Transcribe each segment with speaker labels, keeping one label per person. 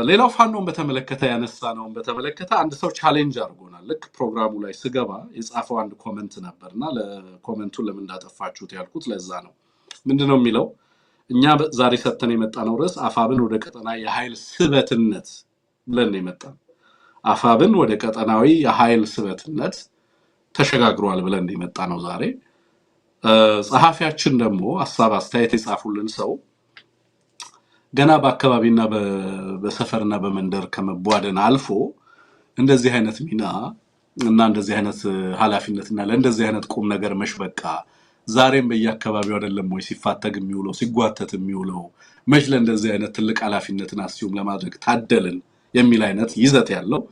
Speaker 1: ሌላው ፋኖን በተመለከተ ያነሳነውን በተመለከተ አንድ ሰው ቻሌንጅ አድርጎናል። ልክ ፕሮግራሙ ላይ ስገባ የጻፈው አንድ ኮመንት ነበርና ለኮመንቱ ለምን እንዳጠፋችሁት ያልኩት ለዛ ነው። ምንድነው የሚለው? እኛ ዛሬ ሰተን የመጣነው ርዕስ አፋብን ወደ ቀጠና የኃይል ስበትነት ብለን የመጣን አፋብን ወደ ቀጠናዊ የኃይል ስበትነት ተሸጋግሯል ብለን የመጣ ነው ዛሬ። ጸሐፊያችን ደግሞ ሐሳብ አስተያየት የጻፉልን ሰው ገና በአካባቢና በሰፈርና በመንደር ከመቧደን አልፎ እንደዚህ አይነት ሚና እና እንደዚህ አይነት ኃላፊነትና ለእንደዚህ አይነት ቁም ነገር መሽበቃ ዛሬም በየአካባቢው አይደለም ወይ ሲፋተግ የሚውለው ሲጓተት የሚውለው መች ለእንደዚህ አይነት ትልቅ ኃላፊነትን አስዩም ለማድረግ ታደልን የሚል አይነት ይዘት ያለው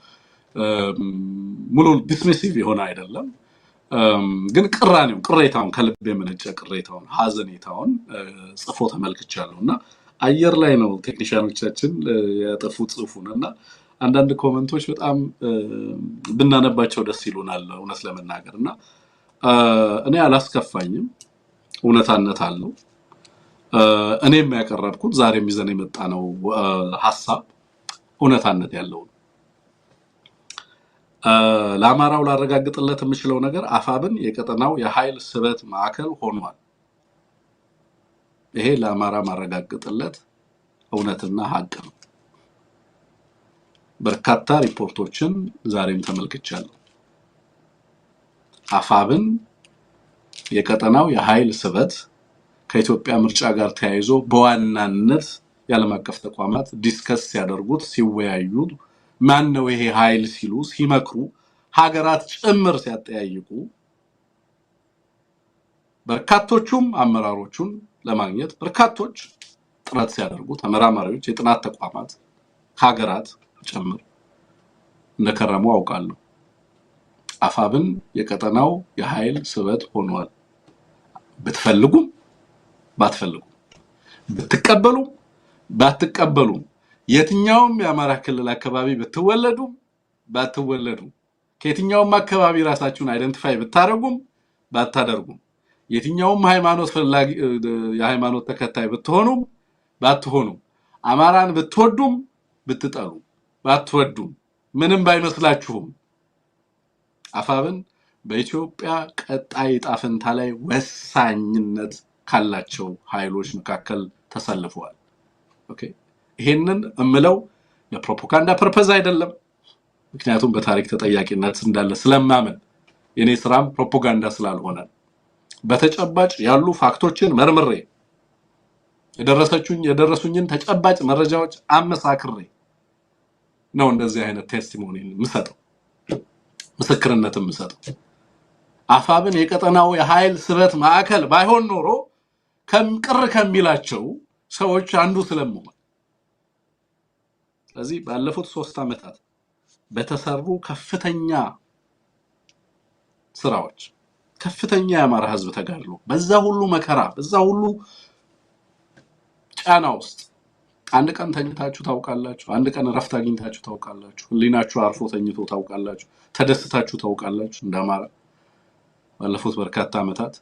Speaker 1: ሙሉ ዲስሚሲቭ የሆነ አይደለም ግን ቅሬታውን ከልብ የመነጨ ቅሬታውን ሐዘኔታውን ጽፎ ተመልክቻለሁና አየር ላይ ነው ቴክኒሻኖቻችን ያጠፉት ጽሁፉንና አንዳንድ ኮሜንቶች በጣም ብናነባቸው ደስ ይሉናል እውነት ለመናገርና እኔ አላስከፋኝም እውነታነት አለው እኔም ያቀረብኩት ዛሬም ይዘን የመጣነው ሐሳብ እውነታነት ያለው ለአማራው ላረጋግጥለት የምችለው ነገር አፋብን የቀጠናው የኃይል ስበት ማዕከል ሆኗል ይሄ ለአማራ ማረጋግጥለት እውነትና ሀቅ ነው በርካታ ሪፖርቶችን ዛሬም ተመልክቻለሁ አፋብን የቀጠናው የኃይል ስበት ከኢትዮጵያ ምርጫ ጋር ተያይዞ በዋናነት ያለም አቀፍ ተቋማት ዲስከስ ያደርጉት ሲወያዩ ማን ነው ይሄ ኃይል ሲሉ ሲመክሩ ሀገራት ጭምር ሲያጠያይቁ በርካቶቹም አመራሮቹን ለማግኘት በርካቶች ጥረት ሲያደርጉ ተመራማሪዎች የጥናት ተቋማት ሀገራት ጭምር እንደከረሙ አውቃለሁ አፋብን የቀጠናው የኃይል ስበት ሆኗል ብትፈልጉም ባትፈልጉም ብትቀበሉም ባትቀበሉም የትኛውም የአማራ ክልል አካባቢ ብትወለዱም ባትወለዱም ከየትኛውም አካባቢ ራሳችሁን አይደንቲፋይ ብታደርጉም ባታደርጉም የትኛውም ሃይማኖት ፈላጊ የሃይማኖት ተከታይ ብትሆኑም ባትሆኑም አማራን ብትወዱም ብትጠሉም ባትወዱም ምንም ባይመስላችሁም አፋብን በኢትዮጵያ ቀጣይ ጣፈንታ ላይ ወሳኝነት ካላቸው ኃይሎች መካከል ተሰልፈዋል ኦኬ ይሄንን እምለው ለፕሮፓጋንዳ ፐርፐዝ አይደለም ምክንያቱም በታሪክ ተጠያቂነት እንዳለ ስለማመን የኔ ስራም ፕሮፓጋንዳ ስላልሆነ በተጨባጭ ያሉ ፋክቶችን መርምሬ የደረሱኝን ተጨባጭ መረጃዎች አመሳክሬ ነው እንደዚህ አይነት ቴስቲሞኒ ምሰጠው ምስክርነት ምሰጠው አፋብን የቀጠናው የኃይል ስበት ማዕከል ባይሆን ኖሮ ከምቅር ከሚላቸው ሰዎች አንዱ ስለምሆን ስለዚህ ባለፉት 3 አመታት በተሰሩ ከፍተኛ ስራዎች ከፍተኛ የአማራ ህዝብ ተጋድሎ በዛ ሁሉ መከራ በዛ ሁሉ ጫና ውስጥ አንድ ቀን ተኝታችሁ ታውቃላችሁ አንድ ቀን ረፍት አግኝታችሁ ታውቃላችሁ ህሊናችሁ አርፎ ተኝቶ ታውቃላችሁ ተደስታችሁ ታውቃላችሁ እንደማራ ባለፉት በርካታ አመታት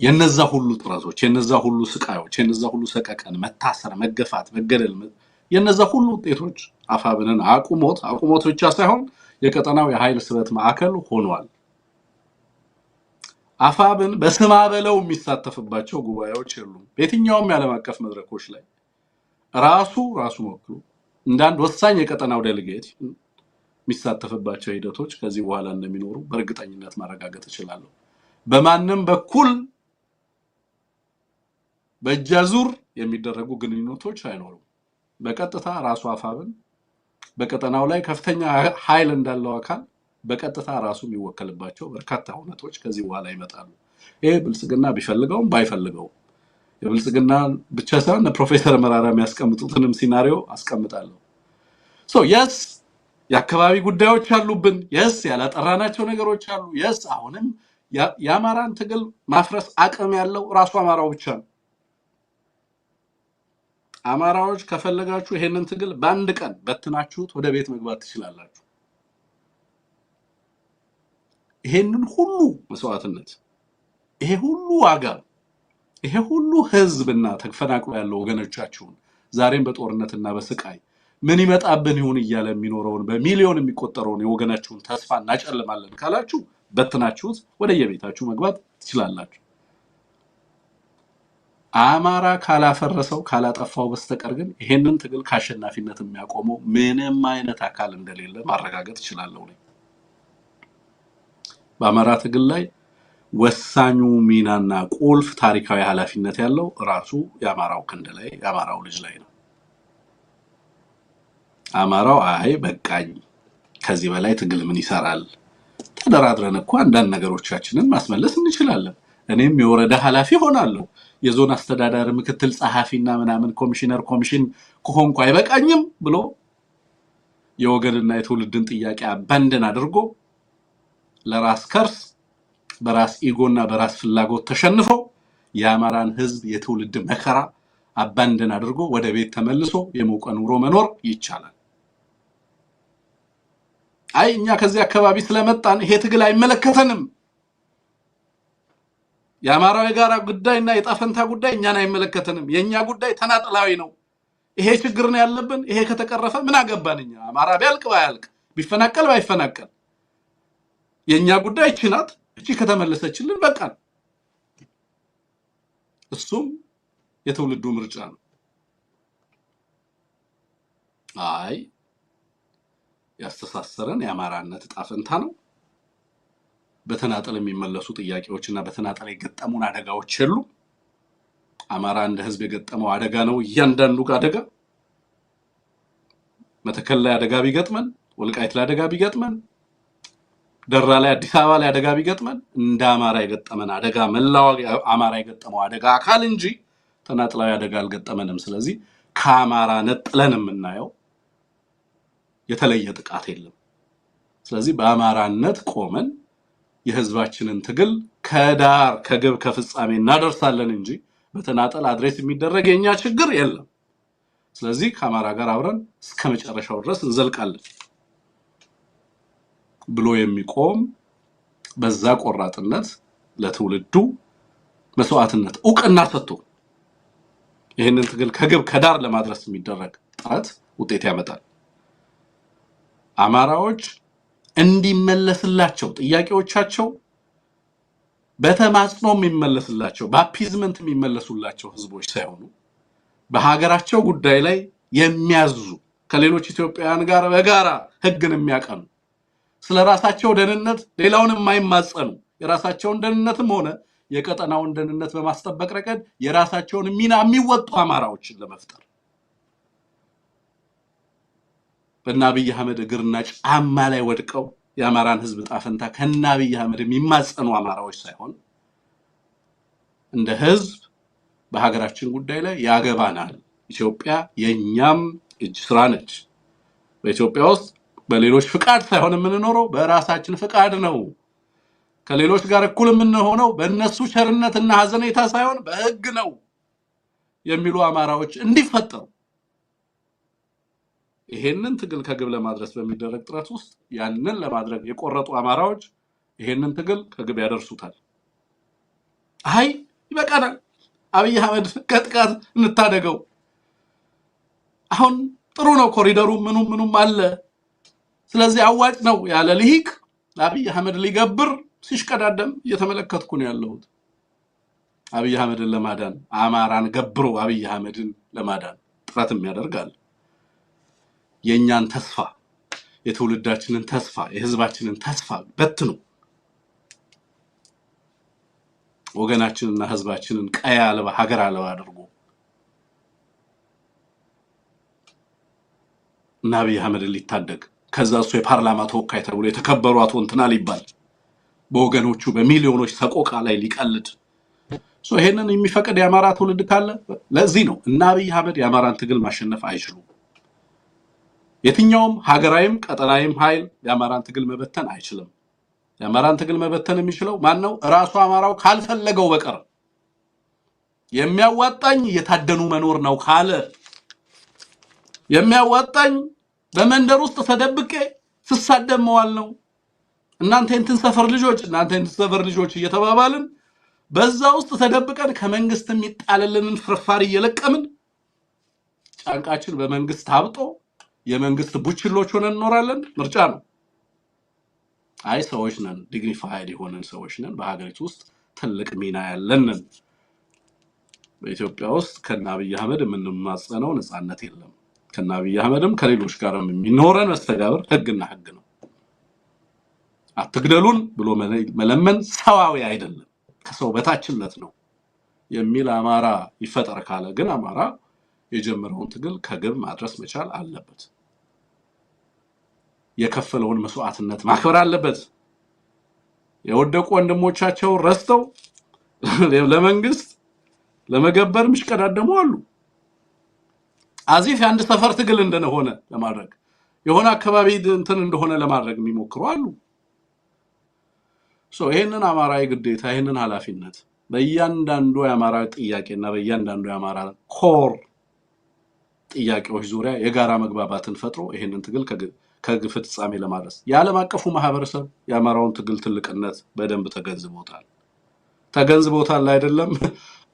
Speaker 1: የነዛ ሁሉ ጥራቶች የነዛ ሁሉ ስቃዮች የነዛ ሁሉ ሰቀቀን መታሰር መገፋት መገደል የነዛ ሁሉ ውጤቶች አፋብንን አቁሞት ብቻ ሳይሆን የቀጠናው የኃይል ስበት ማዕከል ሆኗል አፋብን በስማ በለው የሚሳተፍባቸው ጉባኤዎች የሉም በየትኛውም የዓለም አቀፍ መድረኮች ላይ ራሱ ወክሎ እንዳንድ ወሳኝ የቀጠናው ዴሊጌት የሚሳተፍባቸው ሂደቶች ከዚህ በኋላ እንደሚኖሩ በእርግጠኝነት ማረጋገጥ እችላለሁ በማንም በኩል በእጃዙር የሚደረጉ ግንኙነቶች አይኖሩም በቀጥታ ራሱ አፋብን በቀጠናው ላይ ከፍተኛ ኃይል እንዳለው አካል በቀጥታ ራሱ የሚወከልባቸው በርካታ ሁነቶች ከዚህ በኋላ ይመጣሉ ይሄ ብልጽግና ቢፈልገውም ባይፈልገው የብልጽግና ብቻ ሳይሆን ፕሮፌሰር መራራ የሚያስቀምጡትንም ሲናሪዮ አስቀምጣለሁ yes የአካባቢ ጉዳዮች አሉብን yes ያላጠራናቸው ነገሮች አሉ yes አሁንም የአማራን ትግል ማፍረስ አቅም ያለው ራሱ አማራው ብቻ ነው አማራዎች ከፈለጋችሁ ይሄንን ትግል በአንድ ቀን በትናችሁት ወደ ቤት መግባት ትችላላችሁ ይሄንን ሁሉ መስዋዕትነት ይሄ ሁሉ ዋጋ ይሄ ሁሉ ህዝብና ተፈናቅሎ ያለው ወገኖቻችሁን ዛሬም በጦርነትና በስቃይ ምን ይመጣብን ይሁን እያለ የሚኖረውን በሚሊዮን የሚቆጠረውን የወገናችሁን ተስፋ እናጨልማለን ካላችሁ በትናችሁት ወደ የቤታችሁ መግባት ትችላላችሁ። አማራ ካላፈረሰው ካላጠፋው በስተቀር ግን ይሄንን ትግል ካሸናፊነት የሚያቆመው ምንም አይነት አካል እንደሌለ ማረጋገጥ እችላለሁ። በአማራ ትግል ላይ ወሳኙ ሚናና ቁልፍ ታሪካዊ ኃላፊነት ያለው ራሱ የአማራው ክንድ ላይ የአማራው ልጅ ላይ ነው። አማራው አይ በቃኝ ከዚህ በላይ ትግል ምን ይሰራል ተደራድረን እኮ አንዳንድ ነገሮቻችንን ማስመለስ እንችላለን፣ እኔም የወረዳ ኃላፊ ሆናለሁ፣ የዞን አስተዳዳሪ ምክትል ጸሐፊና ምናምን ኮሚሽነር ኮሚሽን ከሆንኩ አይበቃኝም ብሎ የወገንና የትውልድን ጥያቄ አባንደን አድርጎ ለራስ ከርስ በራስ ኢጎና በራስ ፍላጎት ተሸንፎ የአማራን ህዝብ የትውልድ መከራ አባንደን አድርጎ ወደ ቤት ተመልሶ የሞቀ ኑሮ መኖር ይቻላል። አይ እኛ ከዚህ አካባቢ ስለመጣን ይሄ ትግል አይመለከተንም፣ የአማራው የጋራ ጉዳይና የጣፈንታ ጉዳይ እኛን አይመለከተንም፣ የኛ ጉዳይ ተናጥላዊ ነው፣ ይሄ ችግር ነው ያለብን፣ ይሄ ከተቀረፈ ምን አገባንኛ፣ አማራ ቢያልቅ ባያልቅ ቢፈናቀል ባይፈናቀል የኛ ጉዳይ እቺ ናት፣ እቺ ከተመለሰችልን በቃ። እሱም የትውልዱ ምርጫ ነው። አይ ያስተሳሰረን የአማራነት ጣፈንታ ነው፣ በተናጠል የሚመለሱ ጥያቄዎችና በተናጠል የገጠሙን አደጋዎች የሉ። አማራ እንደ ህዝብ የገጠመው አደጋ ነው እያንዳንዱ አደጋ። መተከል ላይ አደጋ ቢገጥመን፣ ወልቃይት ላይ አደጋ ቢገጥመን፣ ደራ ላይ አዲስ አበባ ላይ አደጋ ቢገጥመን እንደ አማራ የገጠመን አደጋ መላው አማራ የገጠመው አደጋ አካል እንጂ ተናጥላዊ አደጋ አልገጠመንም። ስለዚህ ከአማራ ነጥለን የምናየው የተለየ ጥቃት የለም። ስለዚህ በአማራነት ቆመን የህዝባችንን ትግል ከዳር ከግብ ከፍጻሜ እናደርሳለን እንጂ በተናጠል አድሬስ የሚደረግ የኛ ችግር የለም። ስለዚህ ከአማራ ጋር አብረን እስከ መጨረሻው ድረስ እንዘልቃለን ብሎ የሚቆም በዛ ቆራጥነት ለትውልዱ መስዋዕትነት ዕውቅና ሰጥቶ ይሄንን ትግል ከግብ ከዳር ለማድረስ የሚደረግ ጥረት ውጤት ያመጣል። አማራዎች እንዲመለስላቸው ጥያቄዎቻቸው በተማጽኖ የሚመለስላቸው በአፒዝመንት የሚመለሱላቸው ህዝቦች ሳይሆኑ በሀገራቸው ጉዳይ ላይ የሚያዙ ከሌሎች ኢትዮጵያውያን ጋር በጋራ ህግን የሚያቀኑ ስለራሳቸው ደህንነት ሌላውን የማይማጸኑ የራሳቸውን ደህንነትም ሆነ የቀጠናውን ደህንነት በማስጠበቅ ረገድ የራሳቸውን ሚና የሚወጡ አማራዎችን ለመፍጠር በአብይ አህመድ እግርና ጫማ ላይ ወድቀው የአማራን ህዝብ ጣፈንታ ከአብይ አህመድ የሚማጸኑ አማራዎች ሳይሆን እንደ ህዝብ በሀገራችን ጉዳይ ላይ ያገባናል፣ ኢትዮጵያ የኛም እጅ ስራ ነች፣ በኢትዮጵያ ውስጥ በሌሎች ፍቃድ ሳይሆን የምንኖረው በራሳችን ፍቃድ ነው፣ ከሌሎች ጋር እኩል የምንሆነው በእነሱ ቸርነትና ሀዘኔታ ሳይሆን በህግ ነው የሚሉ አማራዎች እንዲፈጠሩ ይሄንን ትግል ከግብ ለማድረስ በሚደረግ ጥረት ውስጥ ያንን ለማድረግ የቆረጡ አማራዎች ይሄንን ትግል ከግብ ያደርሱታል። አይ ይበቃናል፣ አብይ አህመድ ከጥቃት እንታደገው፣ አሁን ጥሩ ነው ኮሪደሩ ምኑም አለ፣ ስለዚህ አዋጭ ነው ያለ ልሂቅ አብይ አህመድ ሊገብር ሲሽቀዳደም እየተመለከትኩ ነው ያለሁት። አብይ አህመድን ለማዳን አማራን ገብሮ አብይ አህመድን ለማዳን ጥረትም ያደርጋል። የኛን ተስፋ የትውልዳችንን ተስፋ የህዝባችንን ተስፋ በትኑ ወገናችንና ህዝባችንን ቀያ አልባ ሀገር አልባ አድርጎ አብይ አህመድን ሊታደግ ከዛ እሱ የፓርላማ ተወካይ ተብሎ የተከበሩ አቶ እንትና ሊባል በወገኖቹ በሚሊዮኖች ሰቆቃ ላይ ሊቀልድ ይሄንን የሚፈቅድ የአማራ ትውልድ ካለ ለዚህ ነው አብይ አህመድ የአማራን ትግል ማሸነፍ አይችሉም። የትኛውም ሀገራዊም ቀጠናዊም ኃይል የአማራን ትግል መበተን አይችልም። የአማራን ትግል መበተን የሚችለው ማነው? ራሱ አማራው ካልፈለገው በቀር የሚያዋጣኝ የታደኑ መኖር ነው ካለ የሚያዋጣኝ በመንደር ውስጥ ተደብቄ ስሳደም መዋል ነው። እናንተ እንትን ሰፈር ልጆች እየተባባልን በዛ ውስጥ ተደብቀን ከመንግስት የሚጣልልንን ፍርፋሪ እየለቀምን ጫንቃችን በመንግስት አብጦ የመንግስት ቡችሎች ሆነን እንኖራለን። ምርጫ ነው። አይ ሰዎች ነን፣ ዲግኒፋይድ የሆነን ሰዎች ነን፣ በሀገሪቱ ውስጥ ትልቅ ሚና ያለን በኢትዮጵያ ውስጥ ከአብይ አህመድ የምንማጸነው ነፃነት የለም። ከአብይ አህመድም ከሌሎች ጋርም የሚኖረን መስተጋብር ህግና ህግ ነው። አትግደሉን ብሎ መለመን ሰዋዊ አይደለም፣ ከሰው በታችነት ነው የሚል አማራ ይፈጠር ካለ ግን አማራ የጀመረውን ትግል ከግብ ማድረስ መቻል አለበት። የከፈለውን መስዋዕትነት ማክበር አለበት። የወደቁ ወንድሞቻቸው ረስተው ለመንግስት ለመገበር ምሽቀዳደሙ አሉ። አዚፍ አንድ ሰፈር ትግል እንደሆነ ለማድረግ የሆነ አካባቢ እንትን እንደሆነ ለማድረግ የሚሞክሩ አሉ። ይሄንን አማራዊ ግዴታ ይሄንን ኃላፊነት በእያንዳንዱ የአማራ ጥያቄና በእያንዳንዱ የአማራ ኮር ጥያቄዎች ዙሪያ የጋራ መግባባትን ፈጥሮ ይሄንን ትግል ከግብ ፍጻሜ ለማድረስ የዓለም አቀፉ ማህበረሰብ የአማራውን ትግል ትልቅነት በደንብ ተገንዝቦታል አይደለም።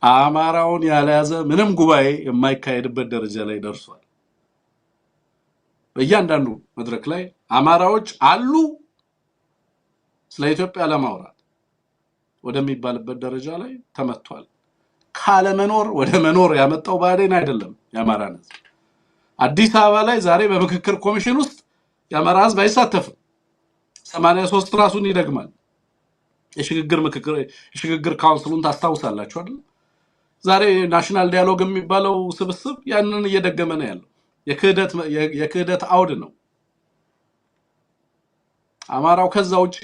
Speaker 1: አማራውን ያለያዘ ምንም ጉባኤ የማይካሄድበት ደረጃ ላይ ደርሷል። በእያንዳንዱ መድረክ ላይ አማራዎች አሉ ስለ ኢትዮጵያ ለማውራት ወደሚባልበት ደረጃ ላይ ተመቷል። ካለ መኖር ወደ መኖር ያመጣው ባዴን አይደለም የአማራ ህዝብ። አዲስ አበባ ላይ ዛሬ በምክክር ኮሚሽን ውስጥ የአማራ ህዝብ አይሳተፍም። 83 ራሱን ይደግማል። የሽግግር ካውንስሉን ታስታውሳላችሁ አይደል? ዛሬ ናሽናል ዲያሎግ የሚባለው ስብስብ ያንን እየደገመ ነው ያለው። የክህደት አውድ ነው። አማራው ከዛ ውጪ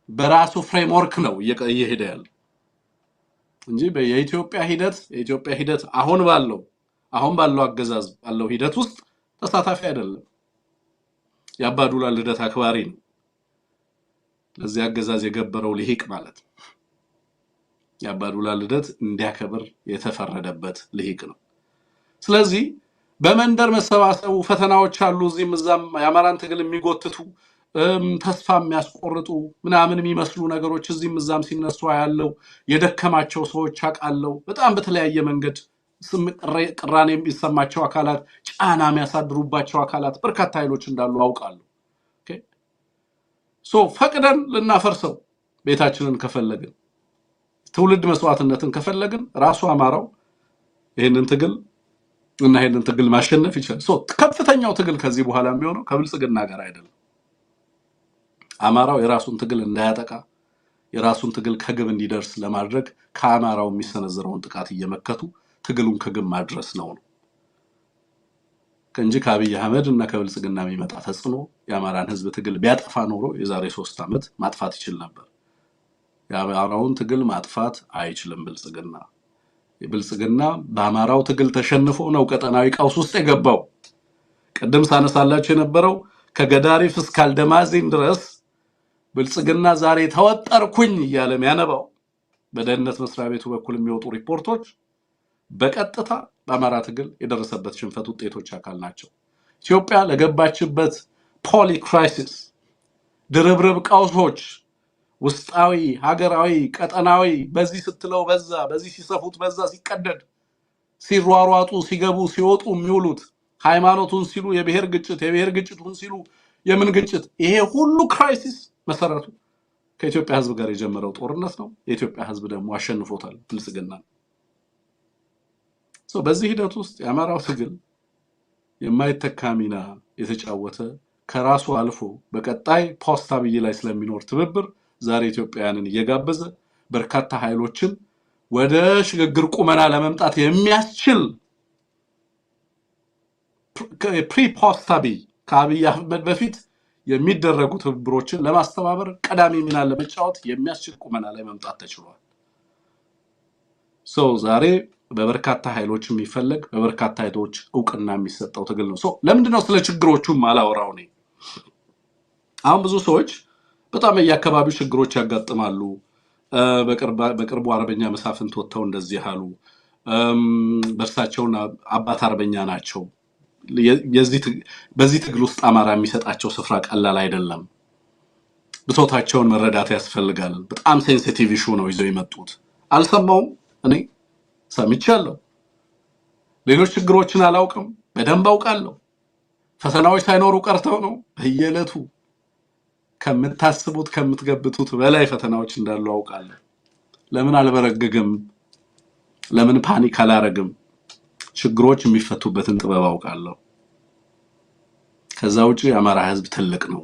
Speaker 1: በራሱ ፍሬምወርክ ነው እየሄደ ያለው እንጂ የኢትዮጵያ ሂደት አሁን ባለው አገዛዝ ባለው ሂደት ውስጥ ተሳታፊ አይደለም። የአባዱላ ልደት አክባሪ ነው። ለዚህ አገዛዝ የገበረው ልሂቅ ማለት የአባዱላ ልደት እንዲያከብር የተፈረደበት ልሂቅ ነው። ስለዚህ በመንደር መሰባሰቡ ፈተናዎች አሉ። እዚህም እዛም የአማራን ትግል የሚጎትቱ ተስፋ የሚያስቆርጡ ምናምን የሚመስሉ ነገሮች እዚህም እዛም ሲነሱ ያለው የደከማቸው ሰዎች አቃለው በጣም በተለያየ መንገድ ቅራኔ የሚሰማቸው አካላት ጫና የሚያሳድሩባቸው አካላት በርካታ ኃይሎች እንዳሉ አውቃለሁ። ፈቅደን ልናፈርሰው ቤታችንን ከፈለግን ትውልድ መስዋዕትነትን ከፈለግን ራሱ አማራው ይሄንን ትግል ማሸነፍ ይችላል። ከፍተኛው ትግል ከዚህ በኋላ የሚሆነው ከብልጽግና ጋር አይደለም። አማራው የራሱን ትግል እንዳያጠቃ የራሱን ትግል ከግብ እንዲደርስ ለማድረግ ከአማራው የሚሰነዘረውን ጥቃት እየመከቱ ትግሉን ከግብ ማድረስ ነው እንጂ ከአብይ አህመድ እና ከብልጽግና የሚመጣ ተጽዕኖ የአማራን ህዝብ ትግል ቢያጠፋ ኖሮ የዛሬ 3 ዓመት ማጥፋት ይችል ነበር። የአማራውን ትግል ማጥፋት አይችልም ብልጽግና በአማራው ትግል ተሸንፎ ነው ቀጠናዊ ቀውስ ውስጥ የገባው። ቅድም ሳነሳላችሁ የነበረው ከገዳሪፍ እስከ አልደማዚን ድረስ ብልጽግና ዛሬ ተወጠርኩኝ እያለ የሚያነባው በደህንነት መስሪያ ቤቱ በኩል የሚወጡ ሪፖርቶች በቀጥታ በአማራ ትግል የደረሰበት ሽንፈት ውጤቶች አካል ናቸው። ኢትዮጵያ ለገባችበት ፖሊ ክራይሲስ ድርብርብ ቀውሶች ውስጣዊ፣ ሀገራዊ፣ ቀጠናዊ በዚህ ስትለው በዛ በዚህ ሲሰፉት በዛ ሲቀደድ ሲሯሯጡ ሲገቡ ሲወጡ የሚውሉት ሃይማኖቱን ሲሉ የብሔር ግጭቱን ሲሉ የምን ግጭት ይሄ ሁሉ ክራይሲስ መሰረቱ ከኢትዮጵያ ህዝብ ጋር የጀመረው ጦርነት ነው። የኢትዮጵያ ህዝብ ደግሞ አሸንፎታል ብልጽግና። በዚህ ሂደት ውስጥ የአማራው ትግል የማይተካ ሚና የተጫወተ ከራሱ አልፎ በቀጣይ ፖስት አብይ ላይ ስለሚኖር ትብብር ዛሬ ኢትዮጵያውያንን እየጋበዘ በርካታ ኃይሎችን ወደ ሽግግር ቁመና ለመምጣት የሚያስችል ፕሪ ፖስት አብይ ከአብይ አህመድ በፊት የሚደረጉ ትብብሮችን ለማስተባበር ቀዳሚ ሚና ለመጫወት የሚያስችል ቁመና ላይ መምጣት ተችሏል። ዛሬ በበርካታ ኃይሎች የሚፈለግ በበርካታ ኃይሎች ዕውቅና የሚሰጠው ትግል ነው። ለምንድን ነው ስለ ችግሮቹ ማላወራው? አሁን ብዙ ሰዎች በጣም በየአካባቢው ችግሮች ያጋጥማሉ። በቅርቡ አርበኛ መሳፍንት ወጥተው እንደዚህ አሉ። በእርሳቸውን አባት አርበኛ ናቸው። በዚህ ትግል ውስጥ አማራ የሚሰጣቸው ስፍራ ቀላል አይደለም። ብሶታቸውን መረዳት ያስፈልጋል። በጣም ሴንሲቲቭ ኢሹ ነው ይዘው የመጡት። አልሰማውም፣ እኔ ሰምቻለሁ። ሌሎች ችግሮችን አላውቅም፣ በደንብ አውቃለሁ። ፈተናዎች ሳይኖሩ ቀርተው ነው። በየዕለቱ ከምታስቡት ከምትገብቱት በላይ ፈተናዎች እንዳሉ አውቃለሁ። ለምን አልበረግግም? ለምን ፓኒክ አላረግም? ችግሮች የሚፈቱበትን ጥበብ አውቃለሁ። ከዛ ውጪ የአማራ ህዝብ ትልቅ ነው።